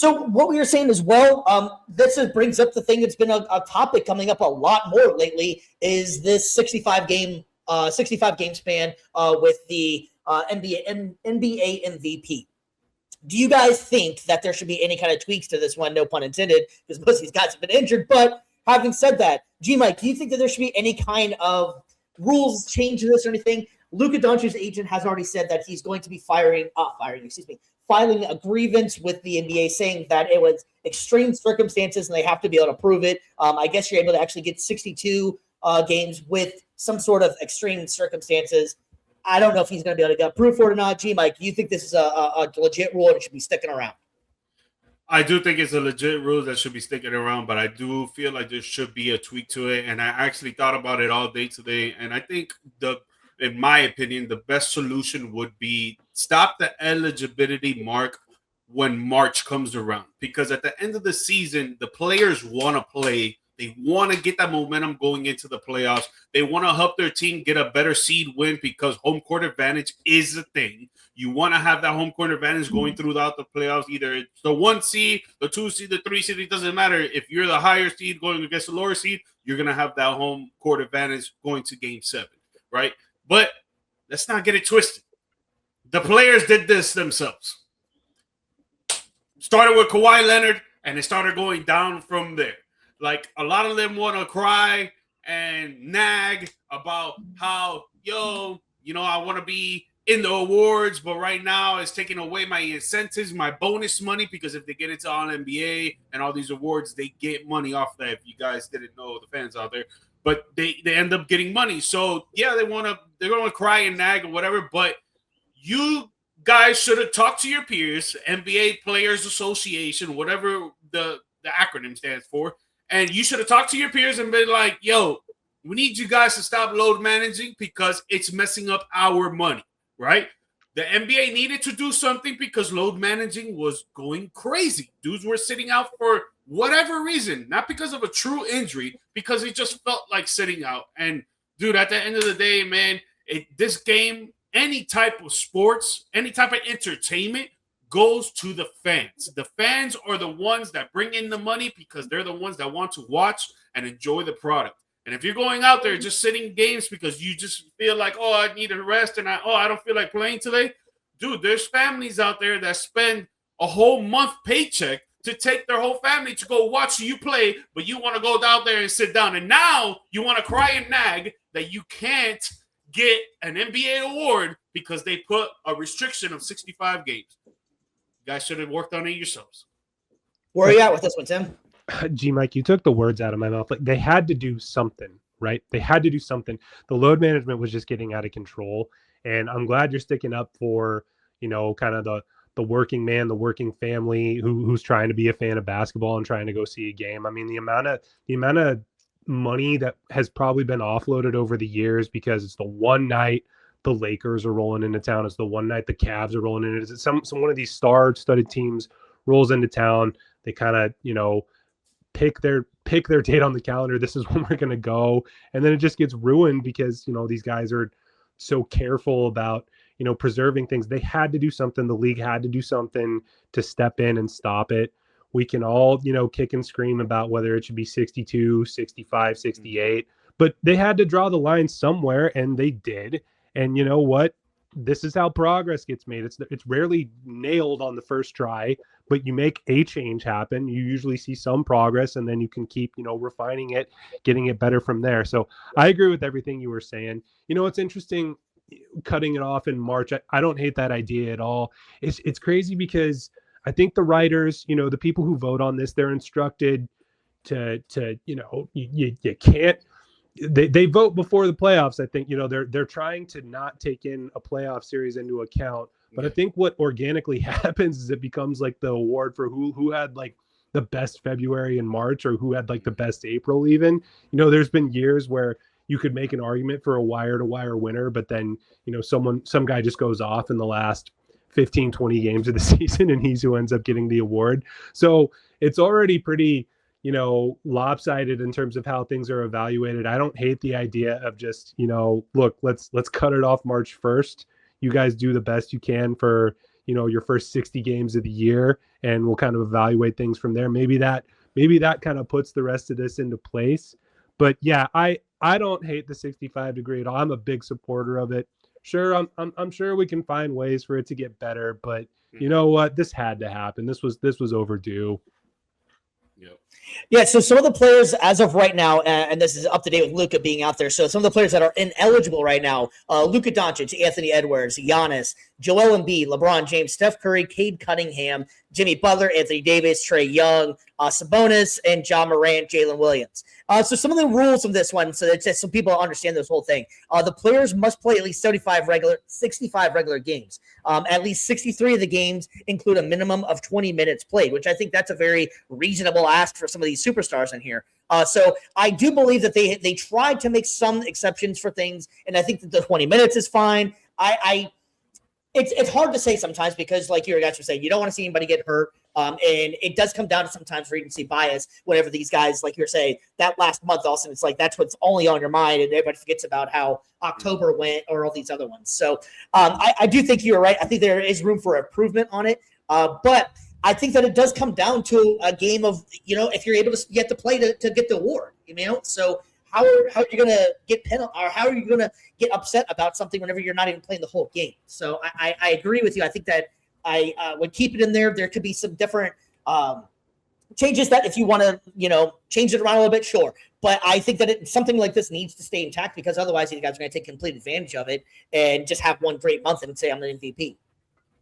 So what we were saying as well, brings up the thing that's been a topic coming up a lot more lately is this 65 game span with the NBA MVP. Do you guys think that there should be any kind of tweaks to this one? No pun intended, because most of these guys have been injured. But having said that, G-Mike, do you think that there should be any kind of rules change to this or anything? Luka Doncic's agent has already said that he's going to be filing a grievance with the NBA saying that it was extreme circumstances and they have to be able to prove it. I guess you're able to actually get 62 games with some sort of extreme circumstances. I don't know if he's going to be able to get proof for it or not. G-Mike, do you think this is a legit rule that should be sticking around? I do think it's a legit rule that should be sticking around, but I do feel like there should be a tweak to it. And I actually thought about it all day today. And I think in my opinion, the best solution would be stop the eligibility mark when March comes around. Because at the end of the season, the players want to play. They want to get that momentum going into the playoffs. They want to help their team get a better seed win because home court advantage is a thing. You want to have that home court advantage going throughout the playoffs. Either it's the 1 seed, the 2 seed, the 3 seed. It doesn't matter. If you're the higher seed going against the lower seed, you're going to have that home court advantage going to game 7, right? But let's not get it twisted. The players did this themselves. Started with Kawhi Leonard, and it started going down from there. Like, a lot of them want to cry and nag about how, I want to be in the awards, but right now it's taking away my incentives, my bonus money, because if they get into All NBA and all these awards, they get money off that. If you guys didn't know, the fans out there, but they end up getting money. So yeah, they're going to cry and nag or whatever, but you guys should have talked to your peers, NBA Players Association, whatever the acronym stands for. And you should have talked to your peers and been like, yo, we need you guys to stop load managing because it's messing up our money, right? The NBA needed to do something because load managing was going crazy. Dudes were sitting out for whatever reason, not because of a true injury, because it just felt like sitting out. And, dude, at the end of the day, man, this game, any type of sports, any type of entertainment goes to the fans. The fans are the ones that bring in the money because they're the ones that want to watch and enjoy the product. And if you're going out there just sitting games because you just feel like, oh, I need a rest and I don't feel like playing today, dude, there's families out there that spend a whole month paycheck to take their whole family to go watch you play, but you want to go down there and sit down. And now you want to cry and nag that you can't get an NBA award because they put a restriction of 65 games. You guys should have worked on it yourselves. Where are you at with this one, Tim? G-Mike, you took the words out of my mouth. Like, they had to do something, right? They had to do something. The load management was just getting out of control. And I'm glad you're sticking up for, kind of the working man, the working family who's trying to be a fan of basketball and trying to go see a game. I mean, the amount of money that has probably been offloaded over the years because it's the one night the Lakers are rolling into town. It's the one night the Cavs are rolling in. It's some one of these star-studded teams rolls into town. They kind of, pick their date on the calendar. This is when we're going to go. And then it just gets ruined because, these guys are so careful about, preserving things. They had to do something. The league had to do something to step in and stop it. We can all, kick and scream about whether it should be 62, 65, 68, but they had to draw the line somewhere, and they did. And you know what? This is how progress gets made. It's rarely nailed on the first try, but you make a change happen. You usually see some progress, and then you can keep, refining it, getting it better from there. So I agree with everything you were saying. It's interesting cutting it off in March. I don't hate that idea at all. It's crazy because I think the writers, the people who vote on this, they're instructed to you can't. They vote before the playoffs. I think, they're trying to not take in a playoff series into account. But I think what organically happens is it becomes like the award for who had like the best February and March, or who had like the best April even. There's been years where you could make an argument for a wire-to-wire winner, but then, some guy just goes off in the last 15, 20 games of the season, and he's who ends up getting the award. So it's already pretty lopsided in terms of how things are evaluated. I don't hate the idea of just, look, let's cut it off March 1st. You guys do the best you can for, your first 60 games of the year, and we'll kind of evaluate things from there. Maybe that kind of puts the rest of this into place. But yeah, I don't hate the 65 degree at all. I'm a big supporter of it. Sure, I'm sure we can find ways for it to get better, but you know what? This had to happen. This was overdue. Yep. Yeah, so some of the players as of right now, and this is up to date with Luka being out there. So some of the players that are ineligible right now: Luka Doncic, Anthony Edwards, Giannis, Joel Embiid, LeBron James, Steph Curry, Cade Cunningham, Jimmy Butler, Anthony Davis, Trae Young, Sabonis, and John Morant, Jalen Williams. So some of the rules of this one, so that just so people understand this whole thing: the players must play at least 65 regular games. At least 63 of the games include a minimum of 20 minutes played, which I think that's a very reasonable ask for some of these superstars in here. So I do believe that they tried to make some exceptions for things, and I think that the 20 minutes is fine. It's hard to say sometimes because, like you guys were saying, you don't want to see anybody get hurt. And it does come down to sometimes recency bias whenever these guys, like you're saying, that last month also, it's like that's what's only on your mind, and everybody forgets about how October went or all these other ones. So I do think you're right. I think there is room for improvement on it. But I think that it does come down to a game of, if you're able to get to play to get the award, so how are you going to get penalized, or how are you going to get upset about something whenever you're not even playing the whole game? So I agree with you. I think that I would keep it in there. There could be some different changes that if you want to, change it around a little bit, sure. But I think that something like this needs to stay intact because otherwise you guys are going to take complete advantage of it and just have one great month and say I'm an MVP.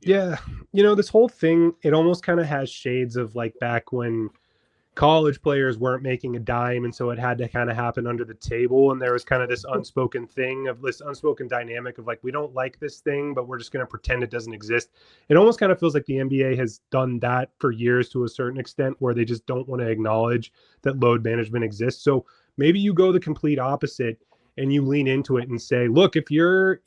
Yeah. This whole thing, it almost kind of has shades of like back when college players weren't making a dime, and so it had to kind of happen under the table, and there was kind of this unspoken dynamic of like, we don't like this thing, but we're just going to pretend it doesn't exist. It almost kind of feels like the NBA has done that for years to a certain extent, where they just don't want to acknowledge that load management exists. So maybe you go the complete opposite and you lean into it and say, look, if you're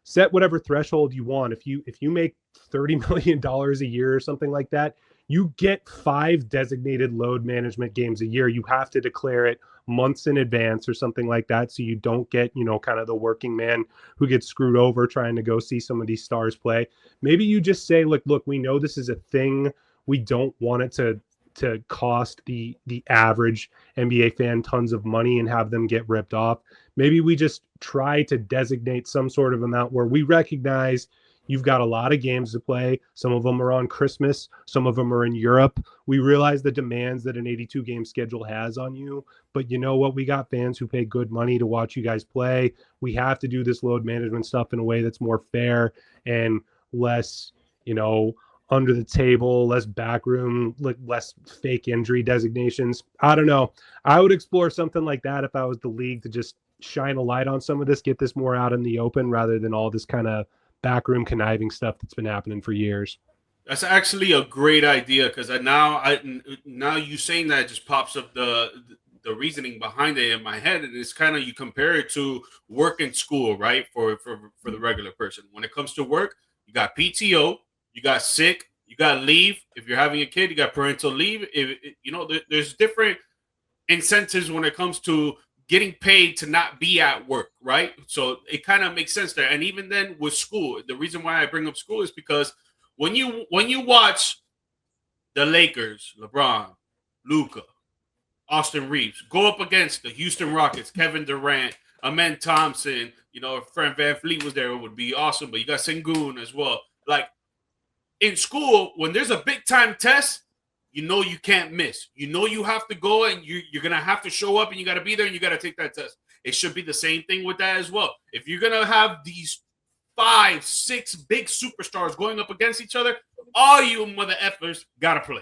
set whatever threshold you want, if you make $30 million a year or something like that, you get 5 designated load management games a year. You have to declare it months in advance or something like that, so you don't get, kind of the working man who gets screwed over trying to go see some of these stars play. Maybe you just say, look, we know this is a thing. We don't want it to cost the average NBA fan tons of money and have them get ripped off. Maybe we just try to designate some sort of amount where we recognize you've got a lot of games to play. Some of them are on Christmas. Some of them are in Europe. We realize the demands that an 82-game schedule has on you. But you know what? We got fans who pay good money to watch you guys play. We have to do this load management stuff in a way that's more fair and less, under the table, less backroom, less fake injury designations. I don't know. I would explore something like that if I was the league, to just shine a light on some of this, get this more out in the open rather than all this kind of backroom conniving stuff that's been happening for years. That's actually a great idea, because now you saying that just pops up the reasoning behind it in my head, and it's kind of, you compare it to work and school, right? For the regular person, when it comes to work, you got PTO, you got sick, you got leave. If you're having a kid, you got parental leave. There's different incentives when it comes to getting paid to not be at work, right? So it kind of makes sense there. And even then with school, the reason why I bring up school is because when you watch the Lakers, LeBron, Luka, Austin Reeves go up against the Houston Rockets, Kevin Durant, Amen Thompson, if Fred VanVleet was there, it would be awesome. But you got Sengun as well. Like in school, when there's a big time test, you can't miss. You have to go, and you're going to have to show up, and you got to be there, and you got to take that test. It should be the same thing with that as well. If you're going to have these 5, 6 big superstars going up against each other, all you mother effers got to play.